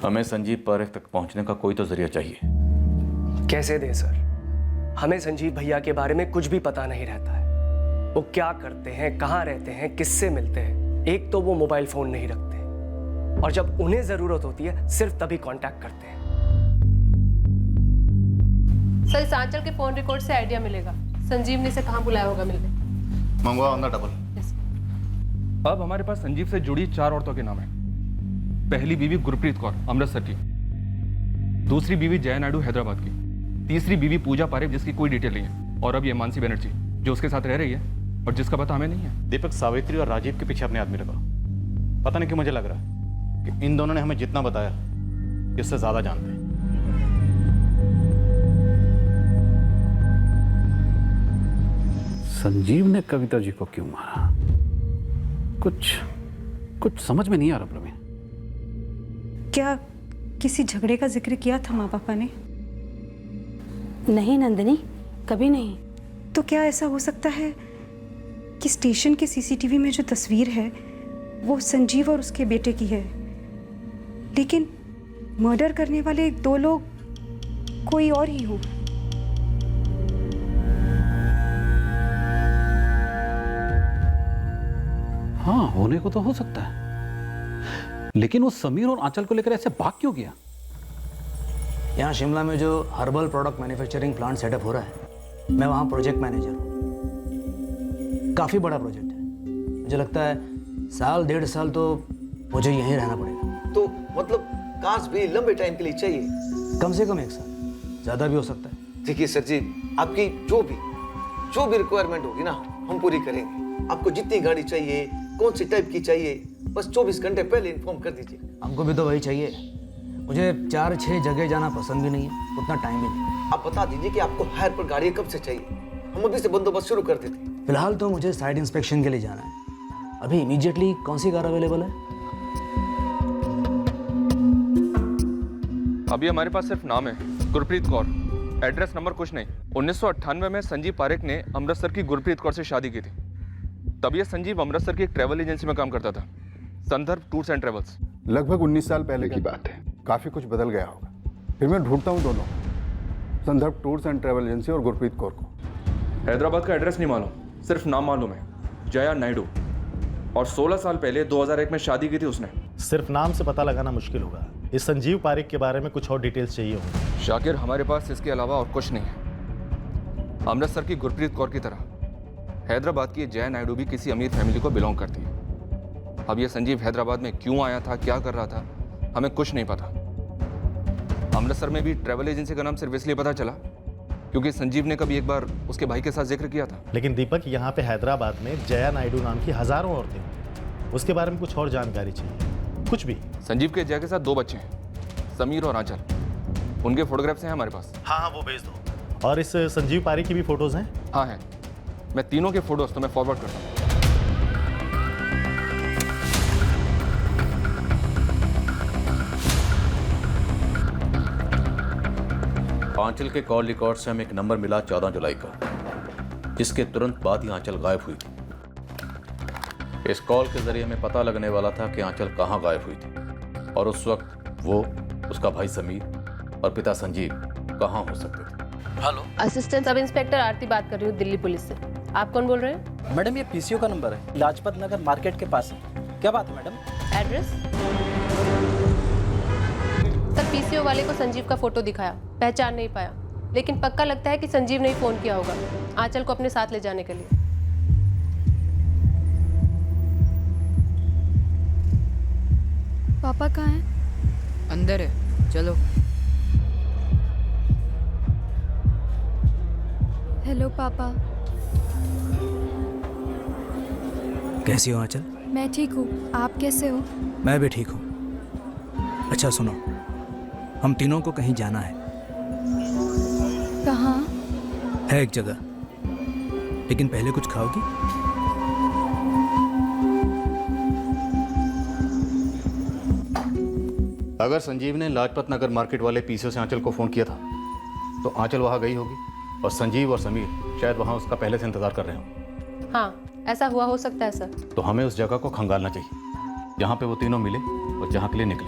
हमें संजीव पारेख तक पहुंचने का कोई तो जरिया चाहिए। कैसे दें सर? हमें संजीव भैया के बारे में कुछ भी पता नहीं रहता है। वो क्या करते हैं, कहाँ रहते हैं, किससे मिलते हैं। एक तो वो मोबाइल फोन नहीं रखते और जब उन्हें जरूरत होती है सिर्फ तभी कांटेक्ट करते हैं। सर, इस आंचल के फोन रिकॉर्ड से आइडिया मिलेगा संजीव ने इसे कहाँ बुलाया होगा मिलने। मंगवा ऑन द डबल। अब हमारे पास संजीव से जुड़ी 4 औरतों के नाम हैं। पहली बीवी गुरप्रीत कौर, अमृतसर की। दूसरी बीवी जया नायडू, हैदराबाद की। तीसरी बीवी पूजा पारेख, जिसकी कोई डिटेल नहीं है। और अब ये मानसी बनर्जी, जो उसके साथ रह रही है और जिसका पता हमें नहीं है। दीपक, सावित्री और राजीव के पीछे अपने आदमी लगा। पता नहीं क्यों मुझे लग रहा है कि इन दोनों ने हमें जितना बताया इससे ज्यादा जानते हैं। संजीव ने कविता जी को क्यों मारा? कुछ समझ में नहीं आ रहा प्रवीण। क्या किसी झगड़े का जिक्र किया था माँ पापा ने? नहीं नंदिनी, कभी नहीं। तो क्या ऐसा हो सकता है कि स्टेशन के सीसीटीवी में जो तस्वीर है वो संजीव और उसके बेटे की है, लेकिन मर्डर करने वाले 2 लोग कोई और ही हो? हाँ, होने को तो हो सकता है, लेकिन वो समीर और आंचल को लेकर ऐसे भाग क्यों गया? यहाँ शिमला में जो herbal product manufacturing plant setup हो रहा है, मैं वहाँ प्रोजेक्ट मैनेजर हूँ। काफ़ी बड़ा प्रोजेक्ट है। मुझे लगता है 1.5 साल तो मुझे यहीं रहना पड़ेगा। तो मतलब काश भी लंबे टाइम के लिए चाहिए? कम से कम 1 साल, ज़्यादा भी हो सकता है। देखिए सर जी, आपकी जो भी रिक्वायरमेंट होगी ना, हम पूरी करेंगे। आपको जितनी गाड़ी चाहिए, कौन सी टाइप की चाहिए, बस 24 घंटे पहले इन्फॉर्म कर दीजिए। हमको भी तो वही चाहिए। मुझे 4-6 जगह जाना पसंद भी नहीं है, उतना टाइम भी नहीं। आप बता दीजिए कि आपको हायर पर गाड़ी कब से चाहिए, हम अभी से बंदोबस्त शुरू कर देते। फिलहाल तो मुझे साइट इंस्पेक्शन के लिए जाना है। अभी इमीडिएटली कौन सी कार अवेलेबल है? अभी हमारे पास सिर्फ नाम है, गुरप्रीत कौर। एड्रेस नंबर कुछ नहीं। 1998 में संजीव पारेख ने अमृतसर की गुरप्रीत कौर से शादी की थी। तब यह संजीव अमृतसर की एक ट्रैवल एजेंसी में काम करता था, संदर्भ टूर्स एंड ट्रेवल्स। लगभग 19 साल पहले की बात है। काफ़ी कुछ बदल गया होगा। फिर मैं ढूंढता हूँ दोनों, संदर्भ टूर्स एंड ट्रैवल एजेंसी और गुरप्रीत कौर को। हैदराबाद का एड्रेस नहीं मालूम, सिर्फ नाम मालूम है, जया नायडू। और 16 साल पहले 2001 में शादी की थी उसने। सिर्फ नाम से पता लगाना मुश्किल होगा। इस संजीव पारेख के बारे में कुछ और डिटेल्स चाहिए होंगे। शाकिर, हमारे पास इसके अलावा और कुछ नहीं है। अमृतसर की गुरप्रीत कौर की तरह हैदराबाद की जया नायडू भी किसी अमीर फैमिली को बिलोंग करती है। अब यह संजीव हैदराबाद में क्यों आया था, क्या कर रहा था, हमें कुछ नहीं पता। अमृतसर में भी ट्रैवल एजेंसी का नाम सिर्फ इसलिए पता चला क्योंकि संजीव ने कभी एक बार उसके भाई के साथ जिक्र किया था। लेकिन दीपक, यहाँ पे हैदराबाद में जया नायडू नाम की हजारों औरतें हैं। उसके बारे में कुछ और जानकारी चाहिए, कुछ भी। संजीव के जया के साथ 2 बच्चे हैं, समीर और आंचल। उनके फोटोग्राफ्स हैं हमारे पास। हाँ, वो भेज दो। और इस संजीव पारेख की भी फोटोज हैं? हाँ हैं, मैं तीनों के फोटोज तो मैं फॉरवर्ड करता हूँ। आंचल के कॉल रिकॉर्ड से हमें एक नंबर मिला 14 जुलाई का, जिसके तुरंत बाद ही आंचल गायब हुई थी। इस कॉल के जरिए हमें पता लगने वाला था कि आंचल कहाँ गायब हुई थी और उस वक्त वो, उसका भाई समीर और पिता संजीव कहाँ हो सकते थे। हेलो, असिस्टेंट सब इंस्पेक्टर आरती बात कर रही हूँ दिल्ली पुलिस से। आप कौन बोल रहे हैं? मैडम, ये पीसीओ का नंबर है, लाजपत नगर मार्केट के पास है। क्या बात है मैडम? एड्रेस? सर, पीसीओ वाले को संजीव का फोटो दिखाया, पहचान नहीं पाया, लेकिन पक्का लगता है कि संजीव ने ही फोन किया होगा आंचल को अपने साथ ले जाने के लिए। पापा कहाँ हैं? अंदर है, चलो। हेलो पापा। कैसी हो आंचल? मैं ठीक हूँ, आप कैसे हो? मैं भी ठीक हूँ। अच्छा सुनो, हम तीनों को कहीं जाना है। कहाँ? है एक जगह, लेकिन पहले कुछ खाओगी? अगर संजीव ने लाजपत नगर मार्केट वाले पीसीओ से आंचल को फोन किया था तो आंचल वहां गई होगी और संजीव और समीर शायद वहां उसका पहले से इंतजार कर रहे हो। हाँ, ऐसा हुआ हो सकता है सर। तो हमें उस जगह को खंगालना चाहिए जहां पे वो तीनों मिले और जहां के लिए निकले।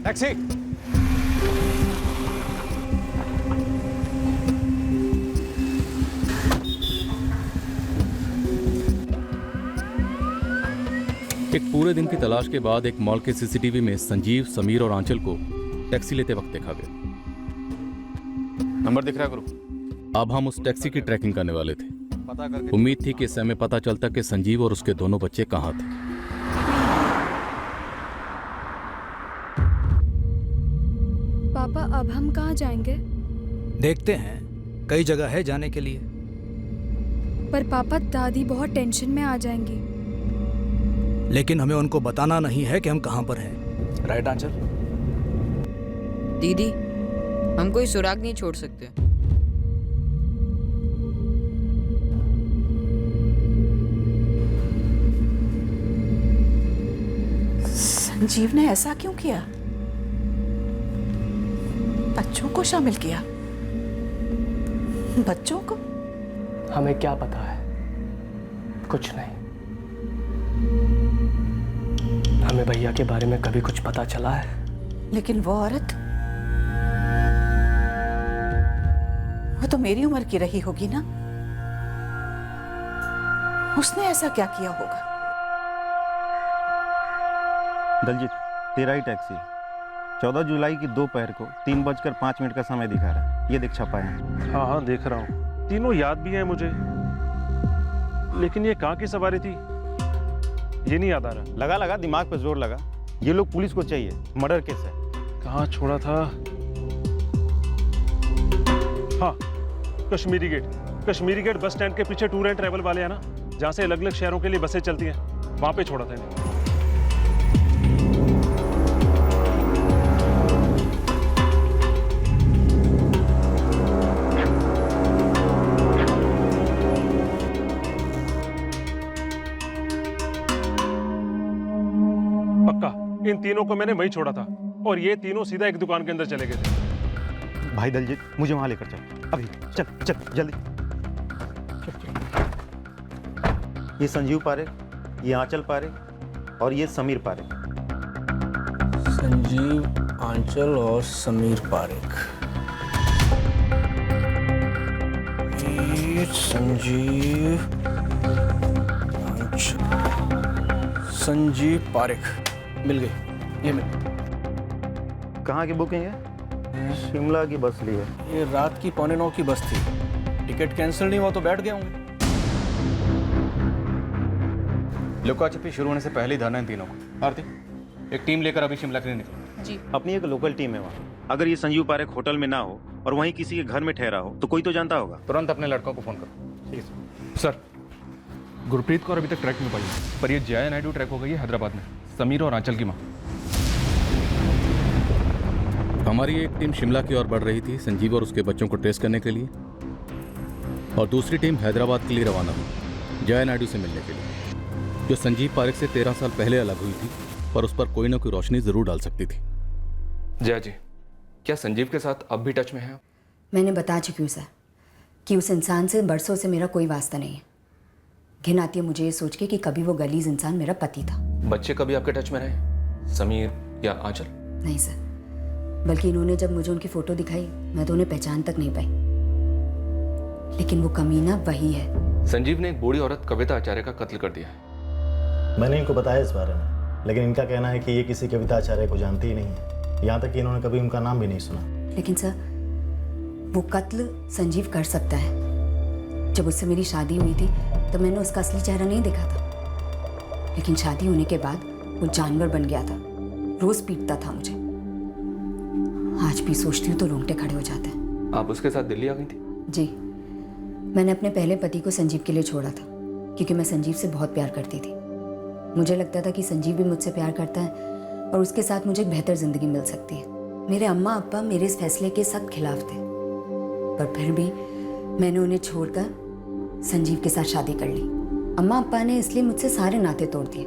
टैक्सी। एक पूरे दिन की तलाश के बाद एक मॉल के सीसीटीवी में संजीव, समीर और आंचल को टैक्सी लेते वक्त देखा गया। नंबर दिख रहा है गुरु। अब हम उस टैक्सी की ट्रैकिंग करने वाले थे। उम्मीद थी कि इससे हमें पता चलता कि संजीव और उसके दोनों बच्चे कहाँ थे। पापा अब हम कहाँ जाएंगे? देखते हैं, कई जगह है जाने के लिए। पर पापा दादी बहुत टेंशन में आ जाएंगी। लेकिन हमें उनको बताना नहीं है कि हम कहाँ पर हैं। राइट आंचल? दीदी, हम कोई सुराग नहीं छोड़ सकते। संजीव ने ऐसा क्यों किया? बच्चों को शामिल किया? बच्चों को? हमें क्या पता है? कुछ नहीं। हमें भैया के बारे में कभी कुछ पता चला है? लेकिन वो औरत, वो तो मेरी उम्र की रही होगी ना? उसने ऐसा क्या किया होगा? दलजीत, तेरा ही टैक्सी 14 जुलाई की दोपहर को 3:05 का समय दिखा रहा है। ये देख छपा है। हाँ हाँ देख रहा हूँ, तीनों याद भी है मुझे, लेकिन ये कहाँ की सवारी थी ये नहीं याद आ रहा। लगा लगा दिमाग पे जोर लगा। ये लोग पुलिस को चाहिए, मर्डर केस है। कहाँ छोड़ा था? हाँ, कश्मीरी गेट बस स्टैंड के पीछे टूर एंड ट्रैवल वाले हैं ना, जहाँ से अलग अलग शहरों के लिए बसें चलती हैं, वहाँ पे छोड़ा था इन्हें। इन तीनों को मैंने वहीं छोड़ा था और ये तीनों सीधा एक दुकान के अंदर चले गए थे। भाई दलजीत, मुझे वहां लेकर चल अभी। चल चल जल्दी चल। ये संजीव पारेख, ये आंचल पारेख और ये समीर पारेख। संजीव, आंचल और समीर पारेख। ये संजीव, आंचल, संजीव पारेख मिल गई। ये मिल। कहाँ की बुकिंग है? शिमला की बस ली है। ये रात की 8:45 की बस थी। टिकट कैंसिल नहीं हुआ तो बैठ गए होंगे। लुका छिपी शुरू होने से पहले ही धरना इन तीनों को। आरती, एक टीम लेकर अभी शिमला के लिए निकलो। जी। अपनी एक लोकल टीम है वहाँ। अगर ये संजीव पारेख होटल में ना हो और वहीं किसी के घर में ठहरा हो तो कोई तो जानता होगा। तुरंत अपने लड़कों को फोन करो। ठीक है सर। गुरप्रीत कौर अभी तक ट्रैक में पाई है, पर ये जया नायडू ट्रैक हो गई है हैदराबाद में, समीर और आंचल की मां। हमारी एक टीम शिमला की ओर बढ़ रही थी संजीव और उसके बच्चों को ट्रेस करने के लिए, और दूसरी टीम हैदराबाद के लिए रवाना हुई जया नायडू से मिलने के लिए, जो संजीव पारेख से 13 साल पहले अलग हुई थी, पर उस पर कोई ना कोई रोशनी जरूर डाल सकती थी। जया जी, क्या संजीव के साथ अब भी टच में है? मैंने बता चुकी हूँ सर कि उस इंसान से बरसों से मेरा कोई वास्ता नहीं है। घिन आती है मुझे ये सोच के कि कभी वो गलीज इंसान मेरा पति था। बच्चे कभी आपके टच में रहे, समीर या आंचल? नहीं सर, बल्कि इन्होंने जब मुझे उनकी फोटो दिखाई मैं तो उन्हें पहचान तक नहीं पाई। लेकिन वो कमीना वही है। संजीव ने एक बूढ़ी औरत कविता आचार्य का कत्ल कर दिया है। मैंने इनको बताया इस बारे में, लेकिन इनका कहना है कि ये किसी कविता आचार्य को जानती ही नहीं है, यहाँ तक कि इन्होंने कभी उनका नाम भी नहीं सुना। लेकिन सर, वो कत्ल संजीव कर सकता है। जब उससे मेरी शादी हुई थी तो मैंने उसका असली चेहरा नहीं देखा था, लेकिन शादी होने के बाद वो जानवर बन गया था, रोज पीटता था मुझे। आज भी सोचती हूँ तो रोंगटे खड़े हो जाते हैं। आप उसके साथ दिल्ली आ गई थी? जी, मैंने अपने पहले पति को संजीव के लिए छोड़ा था, क्योंकि मैं संजीव से बहुत प्यार करती थी। मुझे लगता था कि संजीव भी मुझसे प्यार करता है और उसके साथ मुझे एक बेहतर जिंदगी मिल सकती है। मेरे अम्मा अब्बा मेरे इस फैसले के सख्त खिलाफ थे, पर फिर भी मैंने उन्हें छोड़कर संजीव के साथ शादी कर ली। अम्मा अब्बा ने इसलिए मुझसे सारे नाते तोड़ दिए।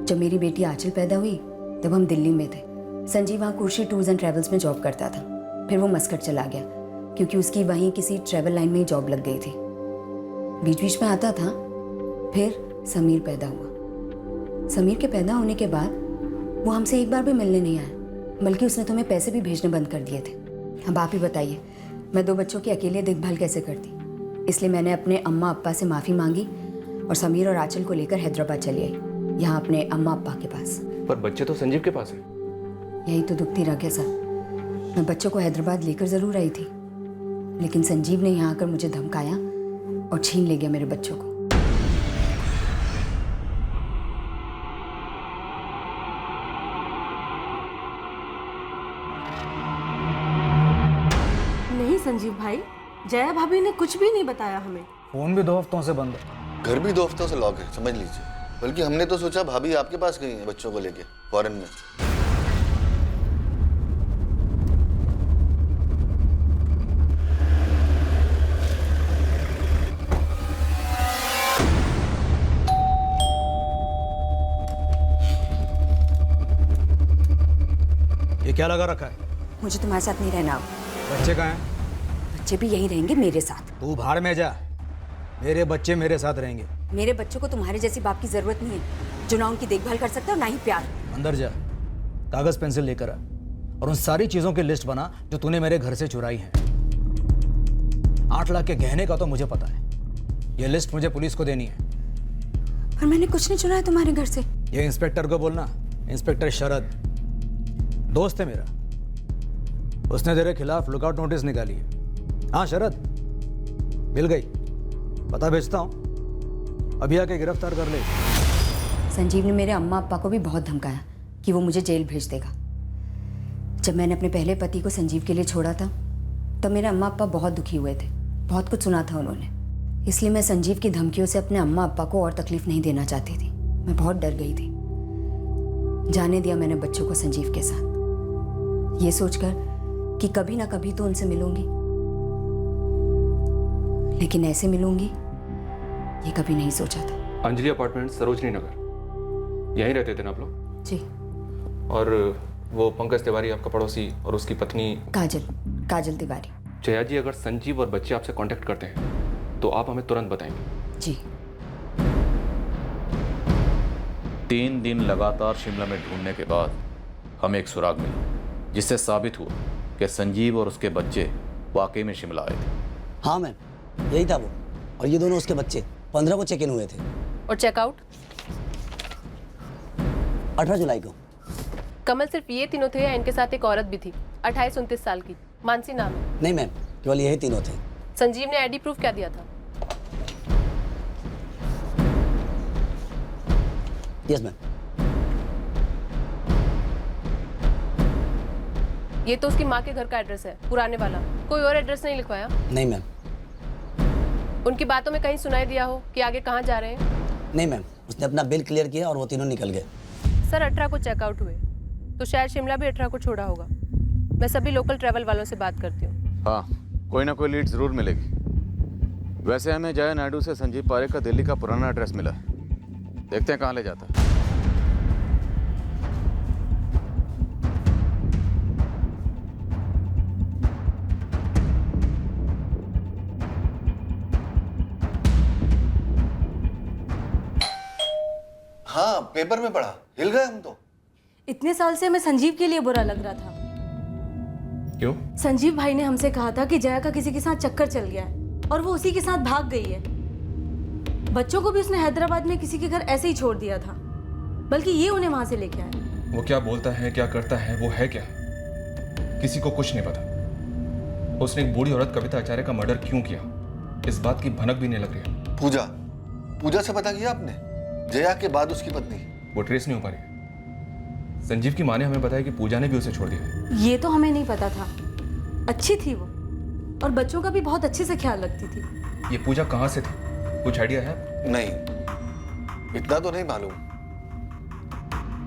जब मेरी बेटी आंचल पैदा हुई तब हम दिल्ली में थे। संजीव वहाँ कुर्शी टूर्स एंड ट्रैवल्स में जॉब करता था। फिर वो मस्कट चला गया, क्योंकि उसकी वहीं किसी ट्रैवल लाइन में ही जॉब लग गई थी। बीच बीच में आता था। फिर समीर पैदा हुआ। समीर के पैदा होने के बाद वो हमसे एक बार भी मिलने नहीं आया, बल्कि उसने तुम्हें पैसे भी भेजने बंद कर दिए थे। अब आप ही बताइए, मैं 2 बच्चों की अकेले देखभाल कैसे करती? इसलिए मैंने अपने अम्मा अप्पा से माफ़ी मांगी और समीर और आंचल को लेकर हैदराबाद चली आई, यहाँ अपने अम्मा अप्पा के पास। पर बच्चे तो संजीव के पास है। यही तो दुखती रह गया सर। मैं बच्चों को हैदराबाद लेकर ज़रूर आई थी, लेकिन संजीव ने यहाँ आकर मुझे धमकाया और छीन ले गया मेरे बच्चों को। नहीं संजीव भाई, जया भाभी ने कुछ भी नहीं बताया हमें। फोन भी 2 हफ्तों से बंद है। घर भी 2 हफ्तों से लॉक है, समझ लीजिए। बल्कि हमने तो सोचा भाभी आपके पास गई है बच्चों को लेके फॉरेन में। ये क्या लगा रखा है? मुझे तुम्हारे साथ नहीं रहना। बच्चे कहाँ हैं? बच्चे भी यहीं रहेंगे मेरे साथ। तू भाड़ में जा, मेरे बच्चे मेरे साथ रहेंगे। मेरे बच्चों को तुम्हारे जैसी बाप की जरूरत नहीं है, जो ना उनकी देखभाल कर सकता और ना ही प्यार। अंदर जा, कागज पेंसिल लेकर आ और उन सारी चीजों की लिस्ट बना जो तूने मेरे घर से चुराई है। 8 लाख के गहने का तो मुझे पता है, ये लिस्ट मुझे पुलिस को देनी है। पर मैंने कुछ नहीं चुराया तुम्हारे घर से। ये इंस्पेक्टर को बोलना, इंस्पेक्टर शरद दोस्त है मेरा, उसने तेरे खिलाफ लुकआउट नोटिस निकाली है। हाँ शरद, मिल गई, पता भेजता हूँ, अभी आके गिरफ्तार कर ले। संजीव ने मेरे अम्मा अप्पा को भी बहुत धमकाया कि वो मुझे जेल भेज देगा। जब मैंने अपने पहले पति को संजीव के लिए छोड़ा था, तब मेरे अम्मा अप्पा बहुत दुखी हुए थे, बहुत कुछ सुना था उन्होंने। इसलिए मैं संजीव की धमकियों से अपने अम्मा अप्पा को और तकलीफ नहीं देना चाहती थी। मैं बहुत डर गई थी। जाने दिया मैंने बच्चों को संजीव के साथ, ये सोचकर कि कभी ना कभी तो उनसे मिलूंगी, लेकिन ऐसे मिलूंगी ये कभी नहीं सोचा था। अंजलि अपार्टमेंट, सरोजनी नगर, यहीं रहते थे ना आप लोग? जी। और वो पंकज तिवारी आपका पड़ोसी और उसकी पत्नी काजल तिवारी। जया जी, अगर संजीव और बच्चे आपसे कांटेक्ट करते हैं तो आप हमें तुरंत बताएंगे। जी। 3 दिन लगातार शिमला में ढूंढने के बाद हमें एक सुराग मिला, जिससे साबित हुआ कि संजीव और उसके बच्चे वाकई में शिमला आए थे। हाँ मैम, यही था वो, और ये दोनों उसके बच्चे 15 को चेक इन हुए थे। और चेकआउट 18 जुलाई को। कमल सिर्फ ये तीनों थे या इनके साथ एक औरत भी थी, 28-29 साल की, मानसी नाम है? नहीं मैम, केवल यही तीनों थे। संजीव ने आईडी प्रूफ क्या दिया था? Yes ma'am. ये तो उसकी माँ के घर का एड्रेस है, पुराने वाला। कोई और एड्रेस नहीं लिखवाया? नहीं मैम। उनकी बातों में कहीं सुनाई दिया हो कि आगे कहाँ जा रहे हैं? नहीं मैम, उसने अपना बिल क्लियर किया और वो तीनों निकल गए। सर 18 को चेकआउट हुए, तो शायद शिमला भी 18 को छोड़ा होगा। मैं सभी लोकल ट्रैवल वालों से बात करती हूँ। हाँ, कोई ना कोई लीड जरूर मिलेगी। वैसे हमें जया नायडू से संजीव पारेख का दिल्ली का पुराना एड्रेस मिला है, देखते हैं कहाँ ले जाता है। हाँ, पेपर में पढ़ा, हिल गए हम तो। इतने साल से हमें संजीव के लिए बुरा लग रहा था। क्यों? संजीव भाई ने हमसे कहा था कि जया का किसी के साथ चक्कर चल गया है और वो उसी के साथ भाग गई है। बच्चों को भी उसने हैदराबाद में किसी के घर ऐसे ही छोड़ दिया था, बल्कि ये उन्हें वहां से लेके आया। वो क्या बोलता है, क्या करता है, वो है क्या, किसी को कुछ नहीं पता। उसने एक बूढ़ी औरत कविता आचार्य का मर्डर क्यों किया, इस बात की भनक भी नहीं लग रही। पूजा से पता किया आपने? जया के बाद उसकी पत्नी? वो ट्रेस नहीं हो पा रही। संजीव की माँ ने हमें बताया कि पूजा ने भी उसे छोड़ दिया। ये तो हमें नहीं पता था। अच्छी थी वो, और बच्चों का भी बहुत अच्छे से ख्याल रखती थी। ये पूजा कहाँ से थी, कुछ आइडिया है? नहीं, इतना तो नहीं मालूम,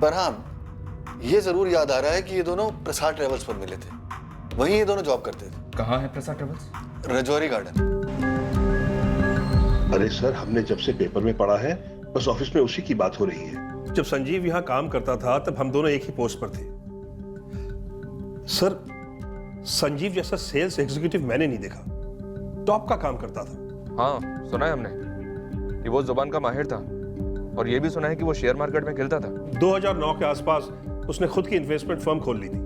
पर हाँ ये जरूर याद आ रहा है कि ये दोनों प्रसाद ट्रेवल्स पर मिले थे। वहीं ये दोनों जॉब करते थे। कहाँ है प्रसाद ट्रेवल्स? रजौरी गार्डन। अरे सर, हमने जब से पेपर में पढ़ा है, बस ऑफिस में उसी की बात हो रही है। जब संजीव यहाँ काम करता था तब हम दोनों एक ही पोस्ट पर थे। सर, संजीव जैसा सेल्स एग्जीक्यूटिव मैंने नहीं देखा। टॉप का काम करता था। हाँ, सुना है हमने कि वो जुबान का माहिर था और ये भी सुना है कि वो शेयर मार्केट में खेलता था। 2009 के आसपास उसने खुद की इन्वेस्टमेंट फर्म खोल ली थी।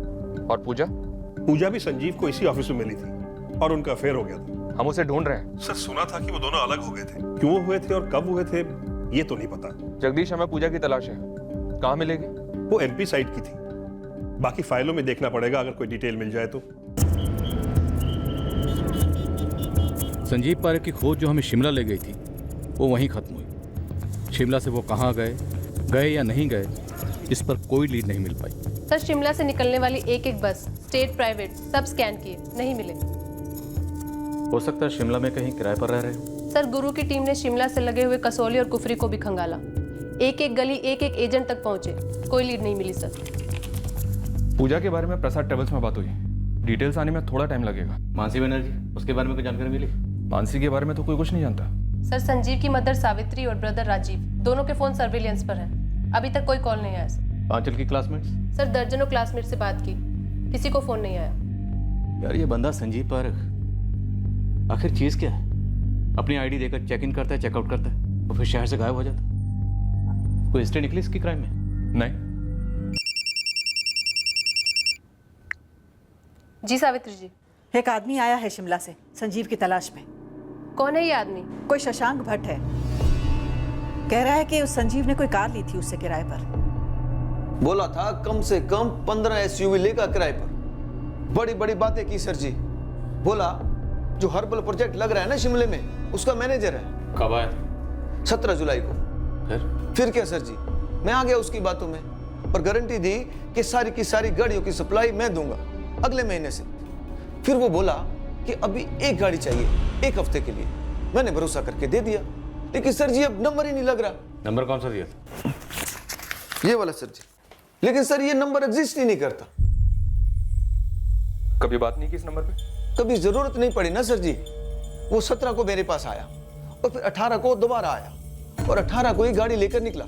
और पूजा? पूजा भी संजीव को इसी ऑफिस में मिली थी और उनका अफेयर हो गया था। हम उसे ढूंढ रहे हैं। सर सुना था कि वो दोनों अलग हो गए थे। क्यों हुए थे और कब हुए थे ये तो नहीं पता। जगदीश, हमें पूजा की तलाश है, कहाँ मिलेगी? वो एमपी साइड की थी, बाकी फाइलों में देखना पड़ेगा अगर कोई डिटेल मिल जाए तो। संजीव पारेख की खोज जो हमें शिमला ले गई थी वो वहीं खत्म हुई। शिमला से वो कहाँ गए या नहीं गए, इस पर कोई लीड नहीं मिल पाई। सर, शिमला से निकलने वाली एक एक बस, स्टेट प्राइवेट, सब स्कैन किए, नहीं मिले। हो सकता है शिमला में कहीं किराए पर रह रहे हो। सर, गुरु की टीम ने शिमला से लगे हुए कसौली और कुफरी को भी खंगाला। एक एक गली, एक एक एजेंट तक पहुंचे, कोई लीड नहीं मिली सर। पूजा के बारे में प्रसाद ट्रेवल्स में बात हुई, डिटेल्स आने में थोड़ा टाइम लगेगा। मानसी बनर्जी, उसके बारे में कोई जानकारी मिली? मानसी के बारे में तो कोई कुछ नहीं जानता। सर, संजीव की मदर सावित्री और ब्रदर राजीव दोनों के फोन सर्विलेंस पर हैं। अभी तक कोई कॉल नहीं आया सर। आंचल की क्लासमेट्स? सर, दर्जनों क्लासमेट से बात की, किसी को फोन नहीं आया। यार ये बंदा संजीव पारेख आखिर चीज क्या है? अपनी आईडी देकर चेक इन करता है, चेकआउट करता है और फिर शहर से गायब हो जाता है। कोई हिस्ट्री निकली इसकी क्राइम में? नहीं। जी सावित्री जी। एक आदमी आया है शिमला से संजीव की तलाश में। कौन है ये आदमी? कोई शशांक भट्ट है। कह रहा है कि उस संजीव ने कोई कार ली थी उससे किराए पर। बोला था कम से कम 15 एसयूवी लेगा किराए पर। बड़ी बड़ी बातें की सर जी। बोला जो हर्बल प्रोजेक्ट लग रहा है ना शिमले में, उसका मैनेजर है। कब आया? 17 जुलाई को। फिर क्या सर जी, मैं आ गया उसकी बातों में और गारंटी दी कि सारी की सारी गाड़ियों की सप्लाई मैं दूंगा अगले महीने से। फिर वो बोला कि अभी एक गाड़ी चाहिए 1 हफ्ते के लिए। मैंने भरोसा करके दे दिया, लेकिन सर जी अब नंबर ही नहीं लग रहा। नंबर कौन सा दिया था? ये वाला सर जी। लेकिन सर ये नंबर एग्जिस्ट ही नहीं करता। कभी बात नहीं की इस नंबर पे? कभी जरूरत नहीं पड़ी ना सर जी। वो 17 को मेरे पास आया और फिर 18 को दोबारा आया और 18 को ही गाड़ी लेकर निकला।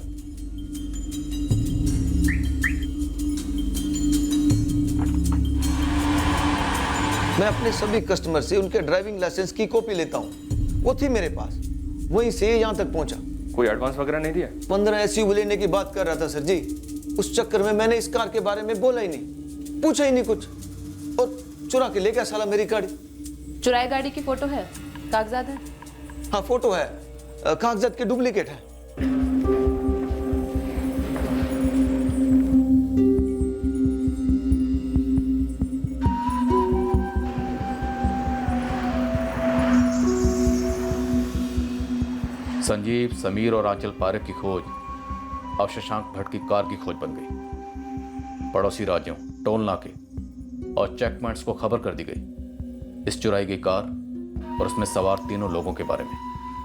मैं अपने सभी कस्टमर से उनके ड्राइविंग लाइसेंस की कॉपी लेता हूँ, वो थी मेरे पास, वहीं से यहाँ तक पहुंचा। कोई एडवांस वगैरह नहीं दिया? 15 एसयूवी लेने की बात कर रहा था सर जी। उस चक्कर में मैंने इस कार के बारे में बोला ही नहीं, पूछा ही नहीं कुछ, और चुरा के ले गया साला मेरी गाड़ी। चुराई गाड़ी की फोटो है, कागजात है? हाँ फोटो है, कागजात के डुप्लीकेट है। संजीव, समीर और आंचल पारेख की खोज अब शशांक भट्ट की कार की खोज बन गई। पड़ोसी राज्यों, टोल नाके और चेक पॉइंट्स को खबर कर दी गई इस चुराई गई कार और उसमें सवार 3 लोगों के बारे में।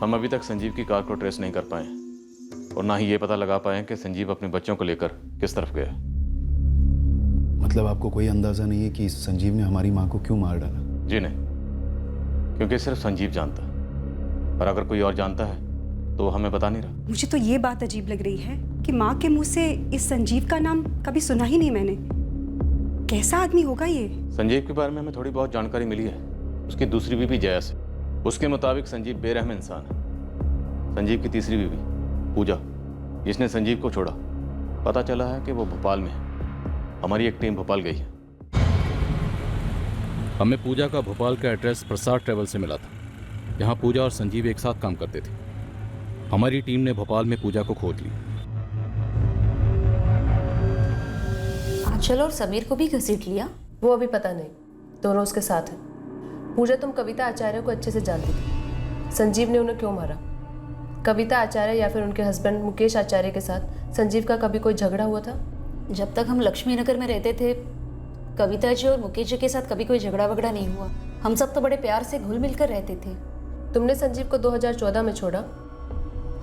हम अभी तक संजीव की कार को ट्रेस नहीं कर पाए और ना ही ये पता लगा पाए कि संजीव अपने बच्चों को लेकर किस तरफ गया। मतलब आपको कोई अंदाजा नहीं है कि संजीव ने हमारी माँ को क्यों मार डाला? जी नहीं, क्योंकि सिर्फ संजीव जानता है, और अगर कोई और जानता है तो वो हमें बता नहीं रहा। मुझे तो ये बात अजीब लग रही है कि माँ के मुंह से इस संजीव का नाम कभी सुना ही नहीं मैंने। कैसा आदमी होगा ये? संजीव के बारे में हमें थोड़ी बहुत जानकारी मिली है, उसकी दूसरी बीवी जया से। उसके मुताबिक संजीव बेरहम इंसान है। संजीव की तीसरी बीवी पूजा, जिसने संजीव को छोड़ा, पता चला है कि वो भोपाल में है। हमारी एक टीम भोपाल गई है। हमें पूजा का भोपाल का एड्रेस प्रसाद ट्रेवल से मिला था, जहाँ पूजा और संजीव एक साथ काम करते थे। हमारी टीम ने भोपाल में पूजा को खोज ली। आंचल और समीर को भी घसीट लिया? वो अभी पता नहीं, दोनों उसके साथ हैं। पूजा, तुम कविता आचार्य को अच्छे से जानती थी। संजीव ने उन्हें क्यों मारा? कविता आचार्य या फिर उनके हस्बैंड मुकेश आचार्य के साथ संजीव का कभी कोई झगड़ा हुआ था? जब तक हम लक्ष्मी नगर में रहते थे, कविता जी और मुकेश जी के साथ कभी कोई झगड़ा वगड़ा नहीं हुआ। हम सब तो बड़े प्यार से घुल मिल कर रहते थे। तुमने संजीव को 2014 में छोड़ा?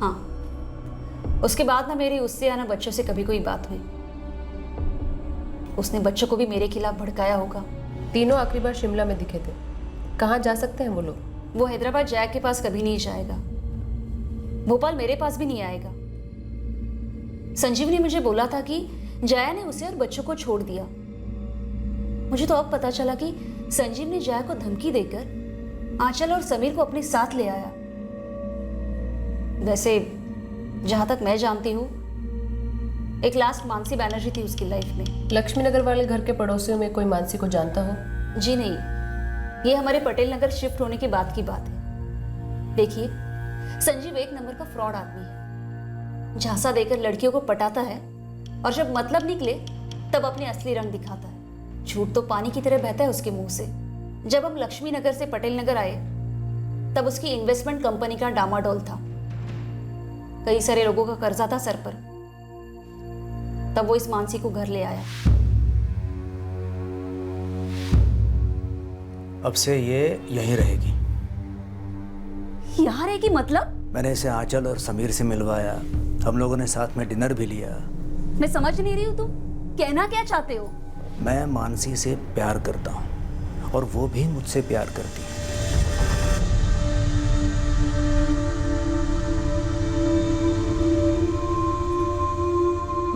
हाँ, उसके बाद ना मेरी उससे या ना बच्चों से कभी कोई बात हुई। उसने बच्चों को भी मेरे खिलाफ भड़काया होगा। तीनों आखिरी बार शिमला में दिखे थे। कहाँ जा सकते हैं वो लोग? वो हैदराबाद जया के पास कभी नहीं जाएगा, भोपाल मेरे पास भी नहीं आएगा। संजीव ने मुझे बोला था कि जया ने उसे और बच्चों को छोड़ दिया। मुझे तो अब पता चला कि संजीव ने जया को धमकी देकर आंचल और समीर को अपने साथ ले आया। वैसे जहाँ तक मैं जानती हूँ एक लास्ट मानसी बैनर्जी थी उसकी लाइफ में। लक्ष्मी नगर वाले घर के पड़ोसियों में कोई मानसी को जानता हो? जी नहीं, ये हमारे पटेल नगर शिफ्ट होने के बाद की बात है। देखिए, संजीव एक नंबर का फ्रॉड आदमी है। झांसा देकर लड़कियों को पटाता है और जब मतलब निकले तब अपने असली रंग दिखाता है। झूठ तो पानी की तरह बहता है उसके मुंह से। जब हम लक्ष्मी नगर से पटेल नगर आए तब उसकी इन्वेस्टमेंट कंपनी का डामाडोल था। कई सारे लोगों का कर्जा था सर पर। तब वो इस मानसी को घर ले आया। अब से ये यहीं रहेगी। यहाँ रहेगी मतलब? मैंने इसे आंचल और समीर से मिलवाया, हम लोगों ने साथ में डिनर भी लिया। मैं समझ नहीं रही हूँ, तुम कहना क्या चाहते हो? मैं मानसी से प्यार करता हूँ और वो भी मुझसे प्यार करती है।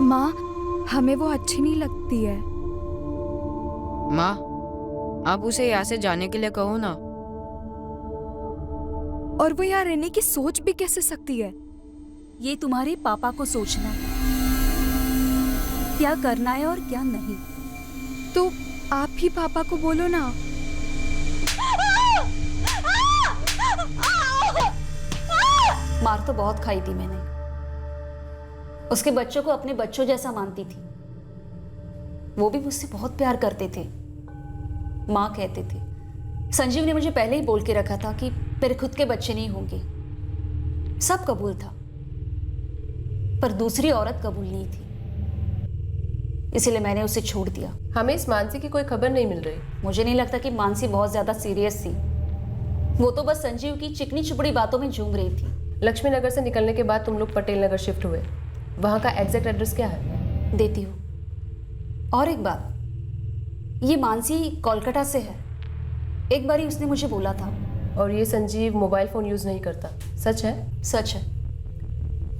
माँ, हमें वो अच्छी नहीं लगती है। माँ, आप उसे यहाँ से जाने के लिए कहो ना। और वो यहाँ रहने की सोच भी कैसे सकती है? ये तुम्हारे पापा को सोचना है क्या करना है और क्या नहीं। तो आप ही पापा को बोलो ना। मार तो बहुत खाई थी मैंने। उसके बच्चों को अपने बच्चों जैसा मानती थी। वो भी मुझसे बहुत प्यार करते थे। माँ कहते थे। संजीव ने मुझे पहले ही बोल के रखा था कि मेरे खुद के बच्चे नहीं होंगे। सब कबूल था, पर दूसरी औरत कबूल नहीं थी, इसलिए मैंने उसे छोड़ दिया। हमें इस मानसी की कोई खबर नहीं मिल रही। मुझे नहीं लगता कि मानसी बहुत ज्यादा सीरियस थी। वो तो बस संजीव की चिकनी चुपड़ी बातों में झूम रही थी। लक्ष्मी नगर से निकलने के बाद तुम लोग पटेल नगर शिफ्ट हुए। वहाँ का एग्जैक्ट एड्रेस क्या है? देती हूँ। और एक बात, ये मानसी कोलकाता से है। एक बारी उसने मुझे बोला था। और ये संजीव मोबाइल फ़ोन यूज़ नहीं करता, सच है? सच है।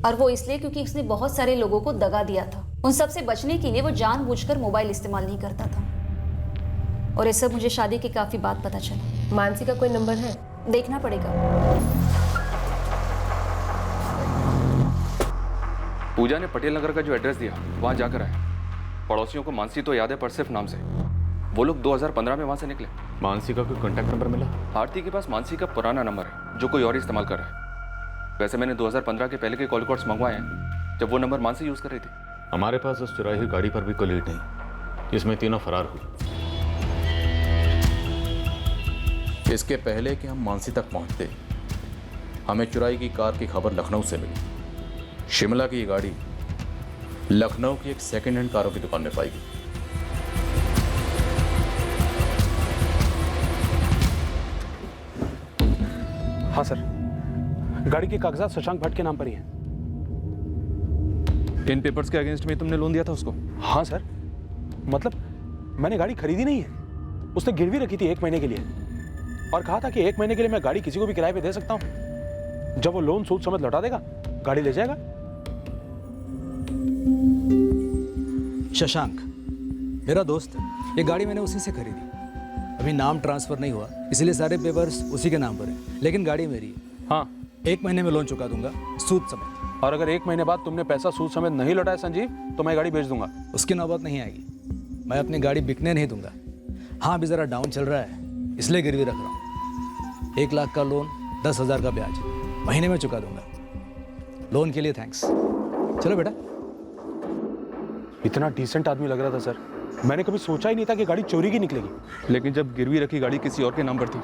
और वो इसलिए क्योंकि उसने बहुत सारे लोगों को दगा दिया था। उन सब से बचने के लिए वो जानबूझकर मोबाइल इस्तेमाल नहीं करता था। और ये सब मुझे शादी के काफ़ी बाद पता चला। मानसी का कोई नंबर है? देखना पड़ेगा। पूजा ने पटेल नगर का जो एड्रेस दिया वहाँ जाकर आए। पड़ोसियों को मानसी तो याद है, पर सिर्फ नाम से। वो लोग 2015 में वहाँ से निकले। मानसी का कोई कॉन्टैक्ट नंबर मिला? आरती के पास मानसी का पुराना नंबर है जो कोई और इस्तेमाल कर रहा है। वैसे मैंने 2015 के पहले के कॉल रिकॉर्ड्स मंगवाए हैं जब वो नंबर मानसी यूज़ कर रही थी। हमारे पास उस चुराई हुई गाड़ी पर भी कोई लीड नहीं जिसमें तीनों फरार हुए। इसके पहले कि हम मानसी तक पहुंचते, हमें चुराई की कार की खबर लखनऊ से मिली। शिमला की ये गाड़ी लखनऊ की एक सेकेंड हैंड कारों की दुकान में पाई गई। हाँ सर, गाड़ी के कागजात शशांक भट्ट के नाम पर ही हैं। इन पेपर्स के अगेंस्ट में तुमने लोन दिया था उसको? हाँ सर, मतलब मैंने गाड़ी खरीदी नहीं है। उसने गिरवी रखी थी 1 महीने के लिए और कहा था कि 1 महीने के लिए मैं गाड़ी किसी को भी किराए पे दे सकता हूँ। जब वो लोन सूद समेत लौटा देगा, गाड़ी ले जाएगा। शशांक मेरा दोस्त है। ये गाड़ी मैंने उसी से खरीदी। अभी नाम ट्रांसफर नहीं हुआ, इसलिए सारे पेपर्स उसी के नाम पर है, लेकिन गाड़ी मेरी है। हाँ, 1 महीने में लोन चुका दूंगा, सूद समेत। और अगर 1 महीने बाद तुमने पैसा सूद समेत नहीं लौटाया संजीव, तो मैं गाड़ी बेच दूंगा। उसकी नौबत नहीं आएगी। मैं अपनी गाड़ी बिकने नहीं दूंगा। हाँ, अभी ज़रा डाउन चल रहा है, इसलिए गिरवी रख रहा हूँ। 1 लाख का लोन, 10,000 का ब्याज, महीने में चुका दूंगा। लोन के लिए थैंक्स। चलो बेटा। इतना डिसेंट आदमी लग रहा था सर। मैंने कभी सोचा ही नहीं था कि गाड़ी चोरी की निकलेगी। लेकिन जब गिरवी रखी गाड़ी किसी और के नाम पर थी,